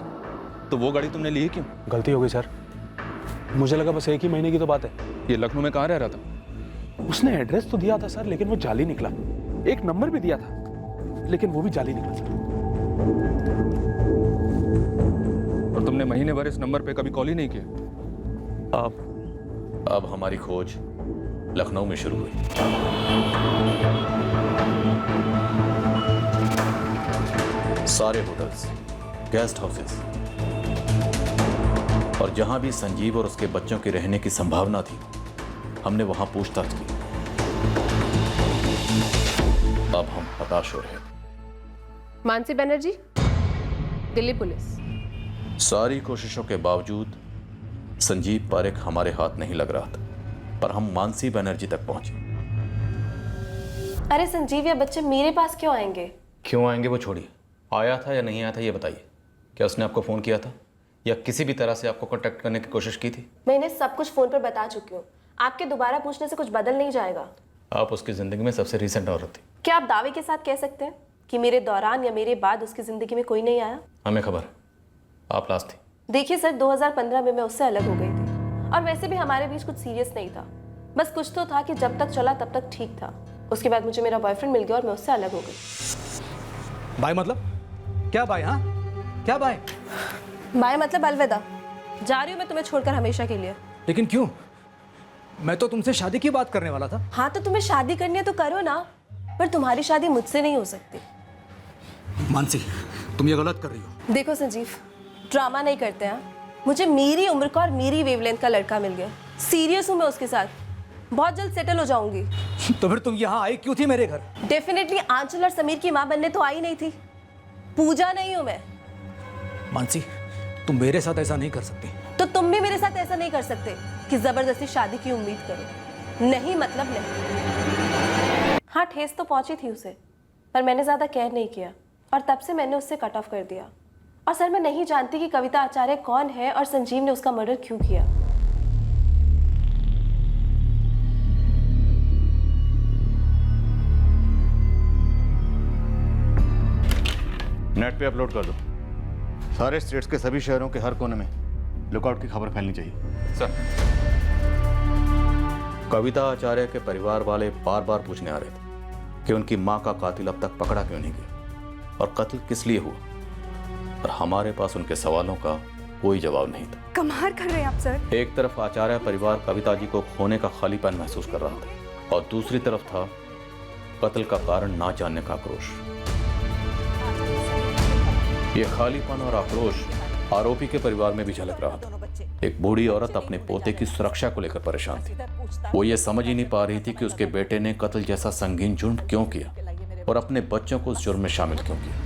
तो वो गाड़ी तुमने ली है क्यों? गलती हो गई सर। मुझे लगा बस 1 ही महीने की तो बात है। ये लखनऊ में कहाँ रह रहा था? उसने एड्रेस तो दिया था सर, लेकिन वो जाली निकला। एक नंबर भी दिया था, लेकिन वो भी जाली निकला सर। और तुमने महीने भर इस नंबर पे कभी कॉल ही नहीं किया। अब हमारी खोज लखनऊ में शुरू हुई। सारे होटल्स, गेस्ट हाउसेस और जहां भी संजीव और उसके बच्चों के रहने की संभावना थी, हमने वहां पूछताछ की। अब हम हताश हो रहे थे। मानसी बनर्जी, दिल्ली पुलिस। सारी कोशिशों के बावजूद संजीव पारेख हमारे हाथ नहीं लग रहा था। पर हम मानसी बनर्जी तक पहुंचे। अरे संजीव, ये बच्चे मेरे पास क्यों आएंगे? क्यों आएंगे वो छोड़िए, आया था या नहीं आया था ये बताइए। क्या उसने आपको फ़ोन किया था या किसी भी तरह से आपको कांटेक्ट करने की कोशिश की थी? मैं इन्हें सब कुछ फ़ोन पर बता चुकी हूँ। आपके दोबारा पूछने से कुछ बदल नहीं जाएगा। आप उसकी ज़िंदगी में सबसे रीसेंट औरत थी। क्या आप दावे के साथ कह सकते हैं कि मेरे दौरान या मेरे बाद उसकी ज़िंदगी में कोई नहीं आया? हमें खबर है, आप लास्ट थी। देखिए सर, 2015 में मैं उससे अलग हो गई थी और वैसे भी हमारे बीच कुछ सीरियस नहीं था। बस कुछ तो था कि जब तक चला तब तक ठीक था। उसके बाद मुझे मेरा बॉयफ्रेंड मिल गया और मैं उससे अलग हो गई। बाय मतलब क्या बाय? हाँ क्या बाय? बाय मतलब अलविदा। जा रही हूँ मैं तुम्हें छोड़कर हमेशा के लिए। लेकिन क्यों? मैं तो तुमसे शादी की बात करने वाला था। हाँ तो तुम्हें शादी करनी है तो करो ना, पर तुम्हारी शादी मुझसे नहीं हो सकती। मानसी, तुम ये गलत कर रही हो। देखो संजीव, ड्रामा नहीं करते हैं। मुझे मेरी उम्र का और मेरी वेवलेंथ का लड़का मिल गया। सीरियस हूँ मैं उसके साथ, बहुत जल्द सेटल हो जाऊंगी। तो फिर तुम यहाँ आई क्यों थी मेरे घर? डेफिनेटली आंचल और समीर की माँ बनने तो आई नहीं थी। पूजा नहीं हूँ मैं। मानसी, तुम मेरे साथ ऐसा नहीं कर सकती। तो तुम भी मेरे साथ ऐसा नहीं कर सकते कि जबरदस्ती शादी की उम्मीद करो। नहीं मतलब नहीं। हाँ, ठेस तो पहुंची थी उसे, पर मैंने ज्यादा केयर नहीं किया और तब से मैंने उससे कट ऑफ कर दिया। और सर, मैं नहीं जानती कि कविता आचार्य कौन है और संजीव ने उसका मर्डर क्यों किया। नेट पे अपलोड कर दो। सारे स्टेट्स के सभी शहरों के हर कोने में लुकआउट की खबर फैलनी चाहिए। सर, कविता आचार्य के परिवार वाले बार बार पूछने आ रहे थे कि उनकी मां का कातिल अब तक पकड़ा क्यों नहीं गया और कत्ल किस लिए हुआ, और हमारे पास उनके सवालों का कोई जवाब नहीं था। कमाल कर रहे हैं आप सर। एक तरफ आचार्य परिवार कविता जी को खोने का खालीपन महसूस कर रहा था और दूसरी तरफ था कत्ल का कारण ना जानने का आक्रोश। ये खालीपन और आक्रोश आरोपी के परिवार में भी झलक रहा था। एक बूढ़ी औरत अपने पोते की सुरक्षा को लेकर परेशान थी। वो ये समझ ही नहीं पा रही थी कि उसके बेटे ने कत्ल जैसा संगीन जुर्म क्यों किया और अपने बच्चों को उस जुर्म में शामिल क्यों किया।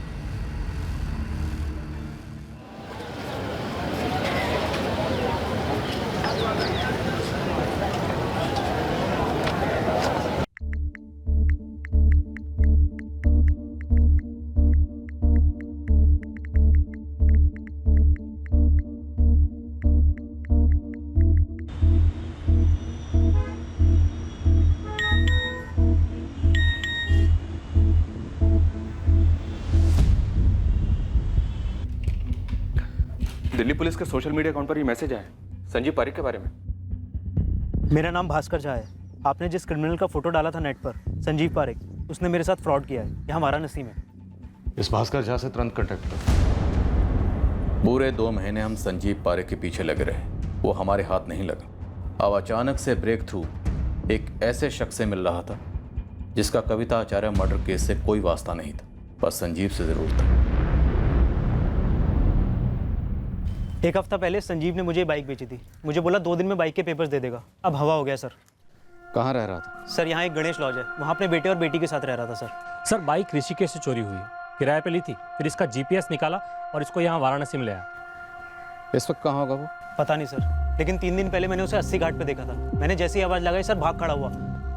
दिल्ली पुलिस के सोशल मीडिया अकाउंट पर ये मैसेज आया संजीव पारेख के बारे में। मेरा नाम भास्कर झा है। आपने जिस क्रिमिनल का फोटो डाला था नेट पर, संजीव पारेख, उसने मेरे साथ फ्रॉड किया है। यहाँ वाराणसी में। इस भास्कर झा से तुरंत कांटेक्ट करो। पूरे 2 महीने हम संजीव पारेख के पीछे लगे रहे, वो हमारे हाथ नहीं लगा। अब अचानक से ब्रेक थ्रू एक ऐसे शख्स से मिल रहा था जिसका कविता आचार्य मर्डर केस से कोई वास्ता नहीं था, पर संजीव से जरूर था। एक हफ्ता पहले संजीव ने मुझे बाइक बेची थी। मुझे बोला 2 दिन में बाइक के पेपर्स दे देगा। अब हवा हो गया सर। कहाँ रह रहा था? सर, यहाँ एक गणेश लॉज है, वहाँ अपने बेटे और बेटी के साथ रह रहा था सर। सर, बाइक ऋषिकेश से चोरी हुई है, किराए पे ली थी, फिर इसका जीपीएस निकाला और इसको यहाँ वाराणसी में ले आया। इस वक्त कहाँ होगा वो? पता नहीं सर, लेकिन 3 दिन पहले मैंने उसे 80 घाट पे देखा था। मैंने जैसे ही आवाज़ लगाई सर, भाग खड़ा हुआ।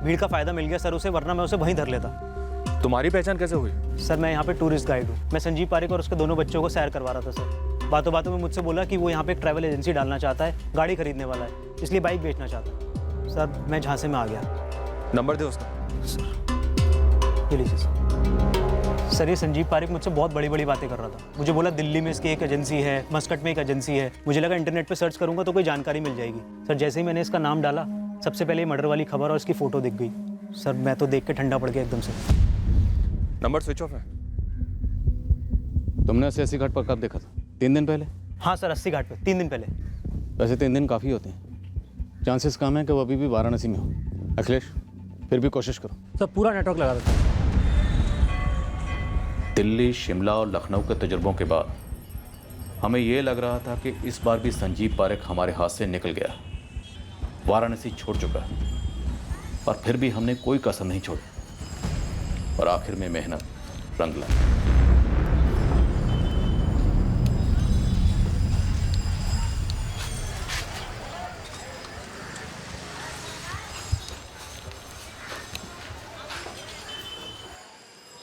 भीड़ का फायदा मिल गया सर उसे, वरना मैं उसे वहीं धर लेता। तुम्हारी पहचान कैसे हुई? सर, मैं यहाँ पे टूरिस्ट गाइड हूँ। मैं संजीव पारेख और उसके दोनों बच्चों को सैर करवा रहा था सर। बातों बातों में मुझसे बोला कि वो यहाँ पे एक ट्रैवल एजेंसी डालना चाहता है, गाड़ी खरीदने वाला है, इसलिए बाइक बेचना चाहता है। सर, मैं झांसे में आ गया। नंबर दे उसका। ये लीजिए सर। सर, ये संजीव पारेख मुझसे बहुत बड़ी बड़ी बातें कर रहा था। मुझे बोला दिल्ली में इसकी एक एजेंसी है, मस्कट में एक एजेंसी है। मुझे लगा इंटरनेट पे सर्च करूंगा तो कोई जानकारी मिल जाएगी। सर, जैसे ही मैंने इसका नाम डाला, सबसे पहले मर्डर वाली खबर और इसकी फोटो दिख गई। सर, मैं तो देख के ठंडा पड़ गया एकदम से। नंबर स्विच ऑफ है। तुमने 80 घाट पर कब देखा था? 3 दिन पहले? हाँ सर, 80 घाट पे 3 दिन पहले। वैसे 3 दिन काफ़ी होते हैं। चांसेस कम है कि वो अभी भी वाराणसी में हो। अखिलेश, फिर भी कोशिश करो। सर, पूरा नेटवर्क लगा देता हूँ। दिल्ली, शिमला और लखनऊ के तजुर्बों के बाद हमें यह लग रहा था कि इस बार भी संजीव पारेख हमारे हाथ से निकल गया, वाराणसी छोड़ चुका है, और फिर भी हमने कोई कसर नहीं छोड़ी और आखिर में मेहनत रंग लाई।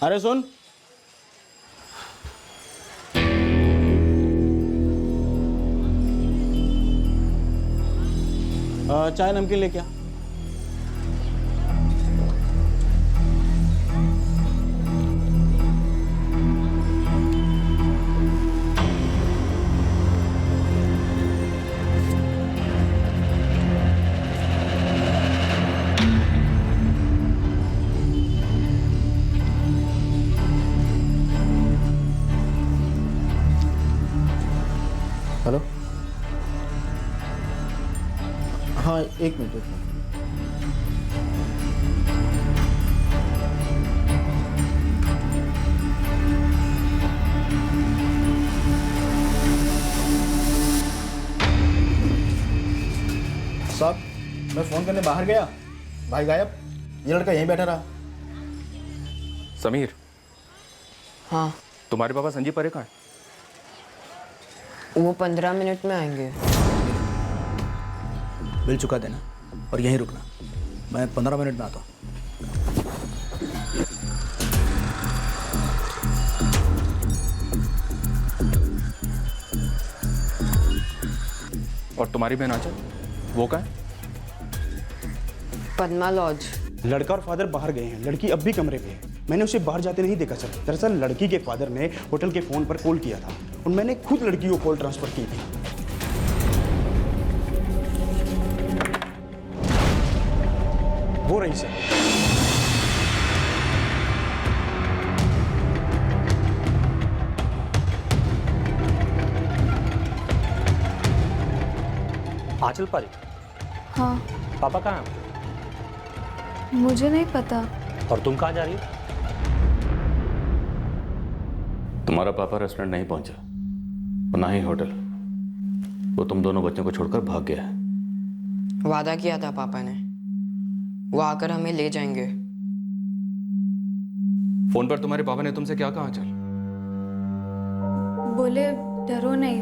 अरे सुन, चाय नमकीन लेके आ। हेलो, हाँ एक मिनट। साहब, मैं फोन करने बाहर गया, भाई गायब, ये लड़का यहीं बैठा रहा। समीर, हाँ तुम्हारे पापा संजीव पारे कहाँ है? वो 15 मिनट में आएंगे। बिल चुका देना और यहीं रुकना, मैं 15 मिनट में आता हूँ। और तुम्हारी बहन आंचल, वो कहाँ है? पद्मा लॉज। लड़का और फादर बाहर गए हैं, लड़की अब भी कमरे में है। मैंने उसे बाहर जाते नहीं देखा सर। दरअसल लड़की के फादर ने होटल के फोन पर कॉल किया था और मैंने खुद लड़की को कॉल ट्रांसफर की थी। वो रही सर। आंचल पारी, हाँ पापा कहाँ हैं? मुझे नहीं पता। और तुम कहाँ जा रही हो? तुम्हारा पापा रेस्टोरेंट नहीं पहुंचा और ना ही होटल। वो तुम दोनों बच्चों को छोड़कर भाग गया है। वादा किया था पापा ने, वो आकर हमें ले जाएंगे। फोन पर तुम्हारे पापा ने तुमसे क्या कहा आंचल? बोले डरो नहीं,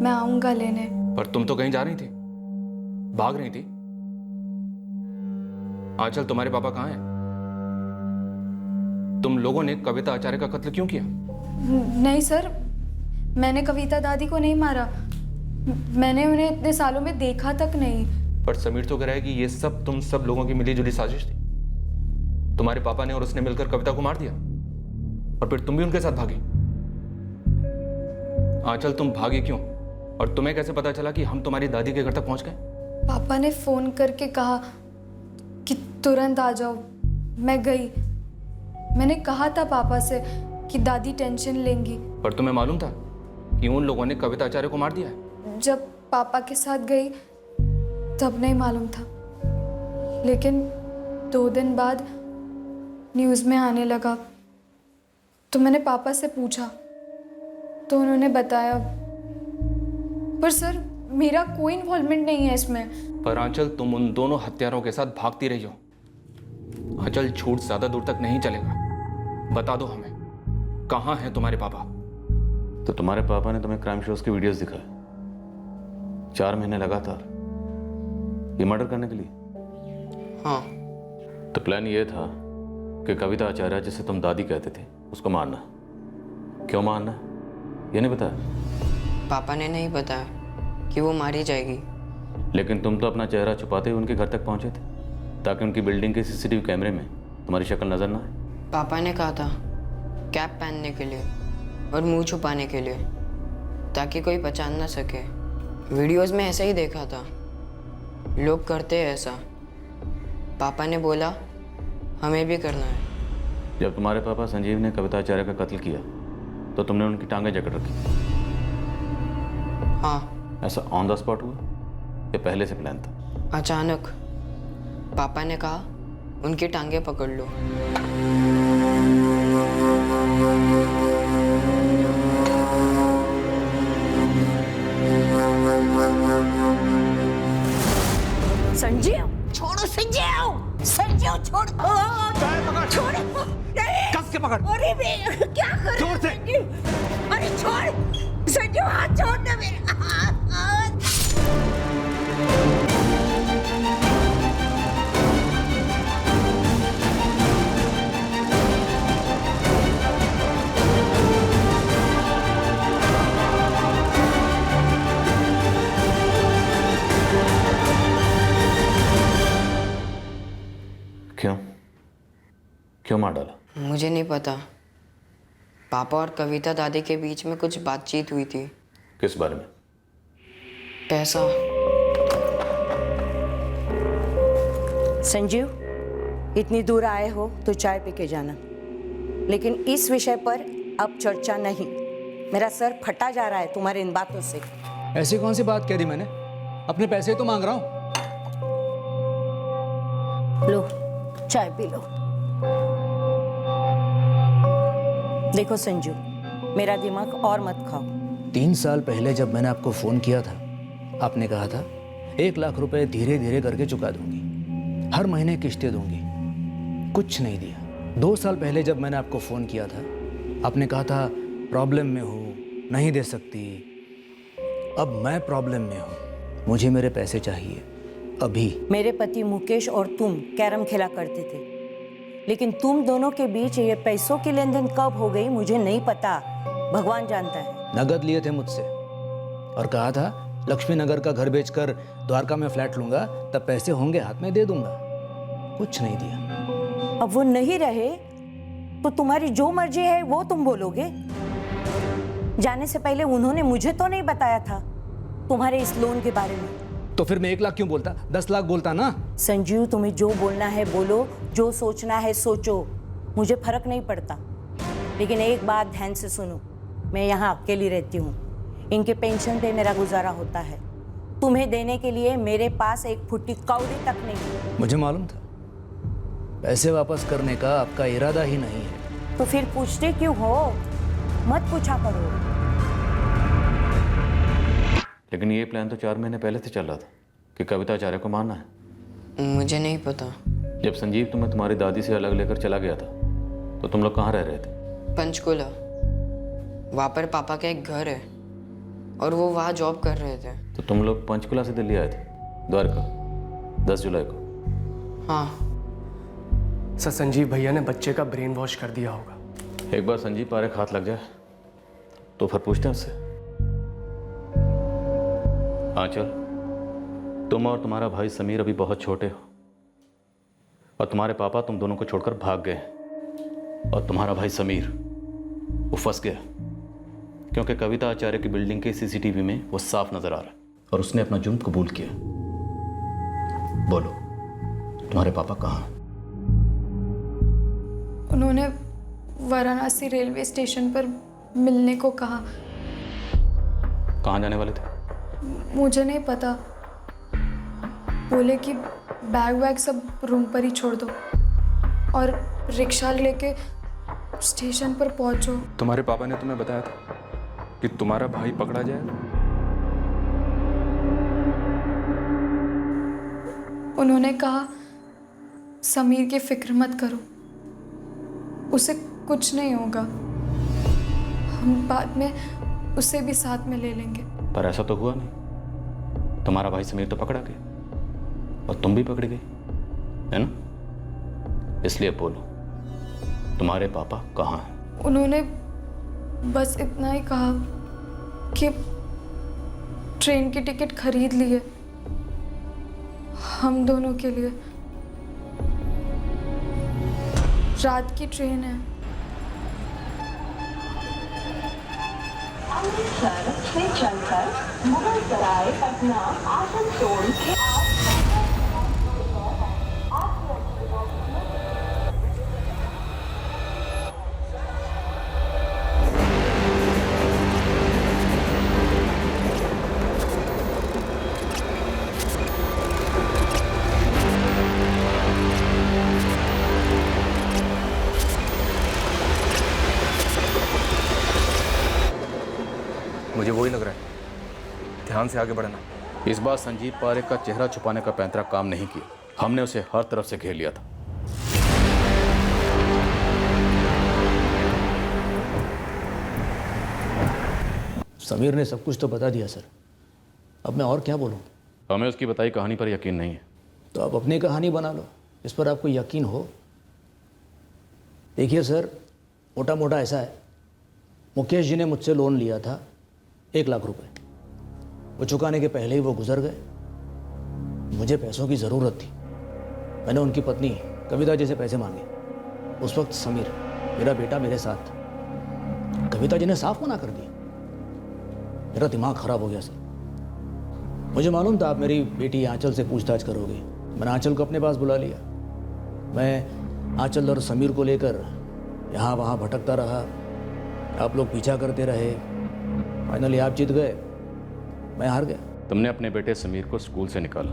मैं आऊंगा लेने। पर तुम तो कहीं जा रही थी, भाग रही थी। आंचल, तुम्हारे पापा कहाँ हैं? तुम लोगों ने कविता आचार्य का कत्ल क्यों किया? नहीं सर, मैंने कविता दादी को नहीं मारा। मैंने उन्हें इतने सालों में देखा तक नहीं। पर समीर तो कह रहा है कि ये सब तुम सब लोगों की मिली जुली साजिश थी। तुम्हारे पापा ने और उसने मिलकर कविता को मार दिया और फिर तुम भी उनके साथ भागी। आंचल, तुम भागी क्यों? और तुम्हें कैसे पता चला कि हम तुम्हारी दादी के घर तक पहुंच गए? पापा ने फोन करके कहा कि तुरंत आ जाओ। मैं गई। मैंने कहा था पापा से कि दादी टेंशन लेंगी। पर तुम्हें मालूम था कि उन लोगों ने कविता आचार्य को मार दिया है? जब पापा के साथ गई तब नहीं मालूम था, लेकिन 2 दिन बाद न्यूज़ में आने लगा तो मैंने पापा से पूछा तो उन्होंने बताया। पर सर, मेरा कोई इन्वॉल्वमेंट नहीं है इसमें। पर आंचल, तुम उन दोनों हत्यारों के साथ भागती रही हो। आंचल, झूठ ज्यादा दूर तक नहीं चलेगा। बता दो हमें, कहाँ हैं तुम्हारे पापा? तो तुम्हारे पापा ने तुम्हें क्राइम शोज की वीडियोस दिखाए 4 महीने लगातार, ये मर्डर करने के लिए? हाँ। तो प्लान ये था कि कविता आचार्य, जिसे तुम दादी कहते थे, उसको मारना। क्यों मारना, ये नहीं बताया? पापा ने नहीं बताया कि वो मारी जाएगी। लेकिन तुम तो अपना चेहरा छुपाते हुए उनके घर तक पहुंचे थे ताकि उनकी बिल्डिंग के सीसीटीवी कैमरे में तुम्हारी शक्ल नजर ना आए। पापा ने कहा था कैप पहनने के लिए और मुंह छुपाने के लिए, ताकि कोई पहचान ना सके। वीडियोस में ऐसा ही देखा था, लोग करते हैं ऐसा। पापा ने बोला हमें भी करना है। जब तुम्हारे पापा संजीव ने कविता आचार्य का कत्ल किया तो तुमने उनकी टांगें जकड़ रखी? हाँ। ऐसा ऑन द स्पॉट हुआ या पहले से प्लान था? अचानक पापा ने कहा उनकी टांगें पकड़ लो। संजीव, छोड़ो संजीव, संजीव छोड़। छोड़, कस के पकड़। अरे क्या कर रहे हो संजीव? अरे छोड़ संजीव, हाथ छोड़ ना मेरा। क्यों? क्यों मार डाला? मुझे नहीं पता। पापा और कविता दादी के बीच में कुछ बातचीत हुई थी। किस बारे में? पैसा। संजीव, इतनी दूर आए हो तो चाय पी के जाना, लेकिन इस विषय पर अब चर्चा नहीं। मेरा सर फटा जा रहा है तुम्हारी इन बातों से। ऐसी कौन सी बात कह दी मैंने? अपने पैसे ही तो मांग रहा हूं। लो चाय पी लो। देखो संजू, मेरा दिमाग और मत खाओ। 3 साल पहले जब मैंने आपको फ़ोन किया था, आपने कहा था 1 लाख रुपए धीरे धीरे करके चुका दूंगी, हर महीने किस्तें दूंगी। कुछ नहीं दिया। 2 साल पहले जब मैंने आपको फ़ोन किया था, आपने कहा था प्रॉब्लम में हूँ, नहीं दे सकती। अब मैं प्रॉब्लम में हूँ, मुझे मेरे पैसे चाहिए अभी। मेरे पति मुकेश और तुम कैरम खेला करते थे, लेकिन तुम दोनों के बीच ये पैसों की लेन देन कब हो गई मुझे नहीं पता, भगवान जानता है। नगद लिए थे मुझसे और कहा था लक्ष्मी नगर का घर बेचकर द्वारका में फ्लैट लूंगा, तब पैसे होंगे हाथ में दे दूंगा। कुछ नहीं दिया। अब वो नहीं रहे तो तुम्हारी जो मर्जी है वो तुम बोलोगे। जाने से पहले उन्होंने मुझे तो नहीं बताया था तुम्हारे इस लोन के बारे में। तो फिर मैं 1 लाख क्यों बोलता, 10 लाख बोलता ना। संजीव, तुम्हें जो बोलना है बोलो, जो सोचना है सोचो, मुझे फर्क नहीं पड़ता। लेकिन एक बात ध्यान से सुनो, मैं यहाँ अकेली रहती हूँ, इनके पेंशन पे मेरा गुजारा होता है। तुम्हें देने के लिए मेरे पास एक फुट्टी कौड़ी तक नहीं। मुझे मालूम था पैसे वापस करने का आपका इरादा ही नहीं है। तो फिर पूछते क्यों हो? मत पूछा करो। लेकिन ये प्लान तो 4 महीने पहले से चल रहा था कि कविता आचार्य को मारना है। मुझे नहीं पता। जब संजीव तुम्हें तुम्हारी दादी से अलग लेकर चला गया था तो तुम लोग कहाँ रह रहे थे? पंचकुला। वहाँ पर पापा का एक घर है और वो वहाँ जॉब कर रहे थे। तो तुम लोग पंचकुला से दिल्ली आए थे, द्वारका, 10 जुलाई को? हाँ सर, संजीव भैया ने बच्चे का ब्रेन वॉश कर दिया होगा। एक बार संजीव पारेख हाथ लग जाए तो फिर पूछते हैं उससे। आंचल, तुम और तुम्हारा भाई समीर अभी बहुत छोटे हो और तुम्हारे पापा तुम दोनों को छोड़कर भाग गए और तुम्हारा भाई समीर वो फंस गया क्योंकि कविता आचार्य की बिल्डिंग के सीसीटीवी में वो साफ नजर आ रहा है और उसने अपना जुर्म कबूल किया। बोलो, तुम्हारे पापा कहाँ हैं? उन्होंने वाराणसी रेलवे स्टेशन पर मिलने को कहा। कहाँ जाने वाले थे? मुझे नहीं पता, बोले कि बैग वैग सब रूम पर ही छोड़ दो और रिक्शा लेके स्टेशन पर पहुंचो। तुम्हारे पापा ने तुम्हें बताया था कि तुम्हारा भाई पकड़ा जाएगा? उन्होंने कहा समीर की फिक्र मत करो, उसे कुछ नहीं होगा, हम बाद में उसे भी साथ में ले लेंगे। पर ऐसा तो हुआ नहीं। तुम्हारा भाई समीर तो पकड़ा गया और तुम भी पकड़ गई, है ना? इसलिए बोलो, तुम्हारे पापा कहाँ हैं? उन्होंने बस इतना ही कहा कि ट्रेन की टिकट खरीद ली है हम दोनों के लिए। रात की ट्रेन है। अमृतसर से चलकर मुगल सराय, पटना, आसनसोल के मुझे वही लग रहा है। ध्यान से आगे बढ़ना। इस बार संजीव पारेख का चेहरा छुपाने का पैंतरा काम नहीं किया। हमने उसे हर तरफ से घेर लिया था। समीर ने सब कुछ तो बता दिया सर, अब मैं और क्या बोलूं? हमें उसकी बताई कहानी पर यकीन नहीं है। तो आप अपनी कहानी बना लो, इस पर आपको यकीन हो। देखिए सर, मोटा मोटा ऐसा है, मुकेश जी ने मुझसे लोन लिया था 1 लाख रुपए। वो चुकाने के पहले ही वो गुजर गए। मुझे पैसों की ज़रूरत थी। मैंने उनकी पत्नी कविता जी से पैसे मांगे। उस वक्त समीर मेरा बेटा मेरे साथ था। कविता जी ने साफ मना कर दिया। मेरा दिमाग खराब हो गया सर। मुझे मालूम था आप मेरी बेटी आंचल से पूछताछ करोगे। मैंने आंचल को अपने पास बुला लिया। मैं आंचल और समीर को लेकर यहाँ वहाँ भटकता रहा। आप लोग पीछा करते रहे। फाइनली आप जीत गए, मैं हार गया। तुमने अपने बेटे समीर को स्कूल से निकाला,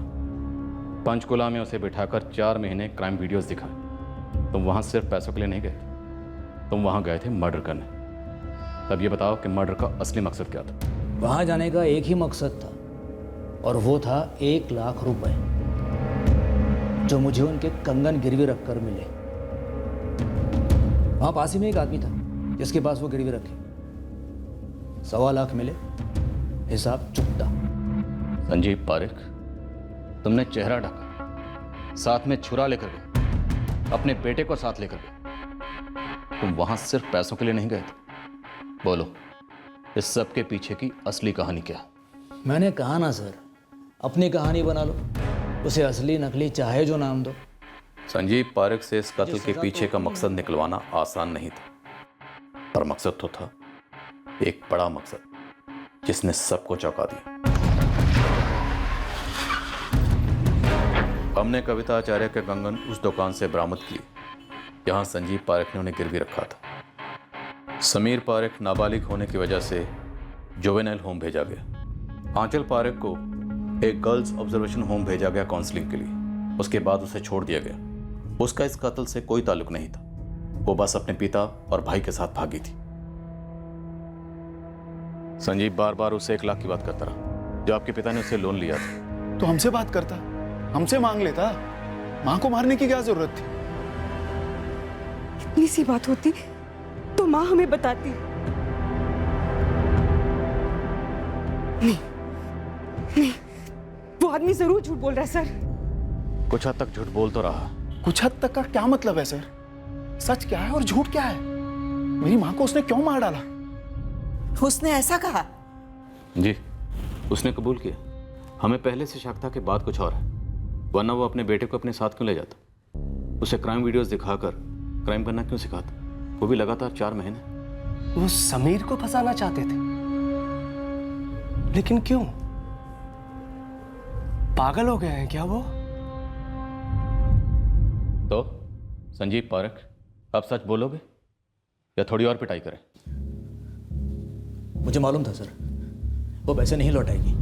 पंचकुला में उसे बिठाकर 4 महीने क्राइम वीडियोस दिखाए। तुम वहाँ सिर्फ पैसों के लिए नहीं गए, तुम वहाँ गए थे मर्डर करने। तब ये बताओ कि मर्डर का असली मकसद क्या था? वहाँ जाने का एक ही मकसद था और वो था 1 लाख रुपए जो मुझे उनके कंगन गिरवी रखकर मिले। वहाँ पास ही में एक आदमी था जिसके पास वो गिरवी रखे। 1.25 लाख मिले, हिसाब चुकता। संजीव पारेख, तुमने चेहरा ढका, साथ में छुरा लेकर गए, अपने बेटे को साथ लेकर गए। तुम वहां सिर्फ पैसों के लिए नहीं गए थे। बोलो, इस सब के पीछे की असली कहानी क्या? मैंने कहा ना सर, अपनी कहानी बना लो, उसे असली नकली चाहे जो नाम दो। संजीव पारेख से इस कत्ल के पीछे का मकसद निकलवाना आसान नहीं था, पर मकसद तो था, एक बड़ा मकसद जिसने सबको चौंका दिया। हमने कविता आचार्य के कंगन उस दुकान से बरामद किए जहां संजीव पारेख ने उन्हें गिरवी रखा था। समीर पारेख नाबालिग होने की वजह से जुवेनाइल होम भेजा गया। आंचल पारेख को एक गर्ल्स ऑब्जर्वेशन होम भेजा गया काउंसलिंग के लिए। उसके बाद उसे छोड़ दिया गया। उसका इस कत्ल से कोई ताल्लुक नहीं था। वो बस अपने पिता और भाई के साथ भागी थी। संजीव बार बार उसे 1 लाख की बात करता रहा जो आपके पिता ने उससे लोन लिया था। तो हमसे बात करता, हमसे मांग लेता। मां को मारने की क्या जरूरत थी? इतनी सी बात होती तो मां हमें बताती। नहीं, वो आदमी जरूर झूठ बोल रहा है सर। कुछ हद तक झूठ बोल तो रहा। कुछ हद तक का क्या मतलब है सर? सच क्या है और झूठ क्या है? मेरी मां को उसने क्यों मार डाला? उसने ऐसा कहा? जी, उसने कबूल किया। हमें पहले से शक था कि बात कुछ और है, वरना वो अपने बेटे को अपने साथ क्यों ले जाता? उसे क्राइम वीडियोस दिखाकर क्राइम करना क्यों सिखाता? वो भी लगातार 4 महीने। वो समीर को फंसाना चाहते थे, लेकिन क्यों? पागल हो गए हैं क्या वो? तो संजीव पारेख, अब सच बोलोगे या थोड़ी और पिटाई करें? मुझे मालूम था सर, वो पैसे नहीं लौटाएगी।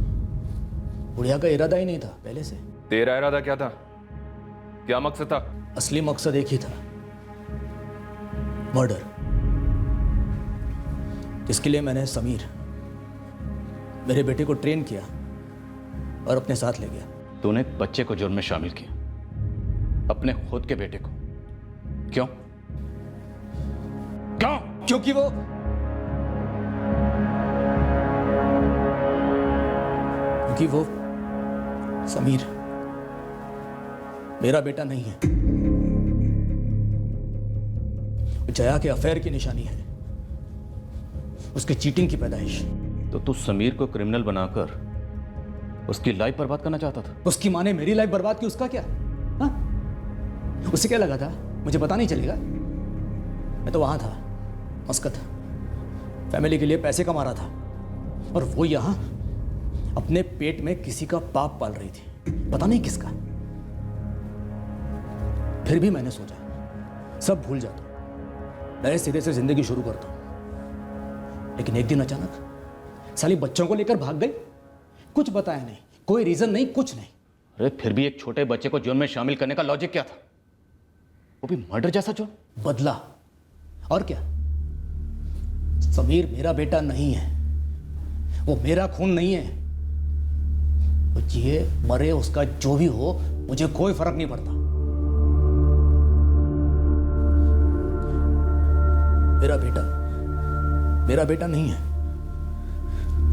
बुढ़िया का इरादा ही नहीं था पहले से। तेरा इरादा क्या था? क्या मकसद था? असली मकसद एक ही था, मर्डर। इसके लिए मैंने समीर, मेरे बेटे को ट्रेन किया और अपने साथ ले गया। तूने एक बच्चे को जुर्म में शामिल किया, अपने खुद के बेटे को। क्यों? क्यों? क्योंकि वो समीर मेरा बेटा नहीं है। जया के अफेयर की निशानी है, उसकी चीटिंग की पैदाइश। तो तू समीर को क्रिमिनल बनाकर उसकी लाइफ बर्बाद करना चाहता था? उसकी माँ ने मेरी लाइफ बर्बाद की, उसका क्या? हाँ? उसे क्या लगा था मुझे पता नहीं चलेगा? मैं तो वहां था, मस्कत, फैमिली के लिए पैसे कमा रहा था, और वो यहां अपने पेट में किसी का पाप पाल रही थी, पता नहीं किसका। फिर भी मैंने सोचा सब भूल जाता हूं, नए सिरे से जिंदगी शुरू करता हूं। लेकिन एक दिन अचानक साली बच्चों को लेकर भाग गई, कुछ बताया नहीं, कोई रीजन नहीं, कुछ नहीं। अरे फिर भी एक छोटे बच्चे को जुर्म में शामिल करने का लॉजिक क्या था? वो भी मर्डर जैसा जुर्म? बदला, और क्या? समीर मेरा बेटा नहीं है, वो मेरा खून नहीं है। वो जिए मरे, उसका जो भी हो, मुझे कोई फर्क नहीं पड़ता। मेरा बेटा नहीं है,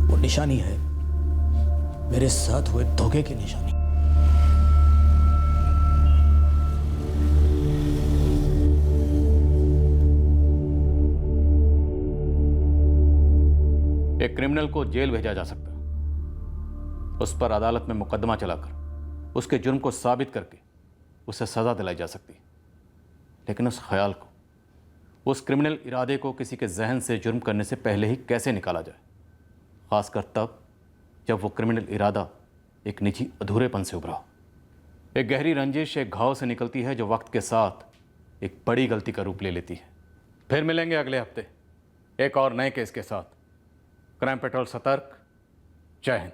वो निशानी है, मेरे साथ हुए धोखे की निशानी। एक क्रिमिनल को जेल भेजा जा सकता है, उस पर अदालत में मुकदमा चलाकर उसके जुर्म को साबित करके उसे सजा दिलाई जा सकती है, लेकिन उस ख्याल को, उस क्रिमिनल इरादे को किसी के जहन से जुर्म करने से पहले ही कैसे निकाला जाए, खासकर तब जब वो क्रिमिनल इरादा एक निजी अधूरेपन से उभरा। एक गहरी रंजिश एक घाव से निकलती है जो वक्त के साथ एक बड़ी गलती का रूप ले लेती है। फिर मिलेंगे अगले हफ्ते एक और नए केस के साथ। क्राइम पेट्रोल सतर्क। जय हिंद।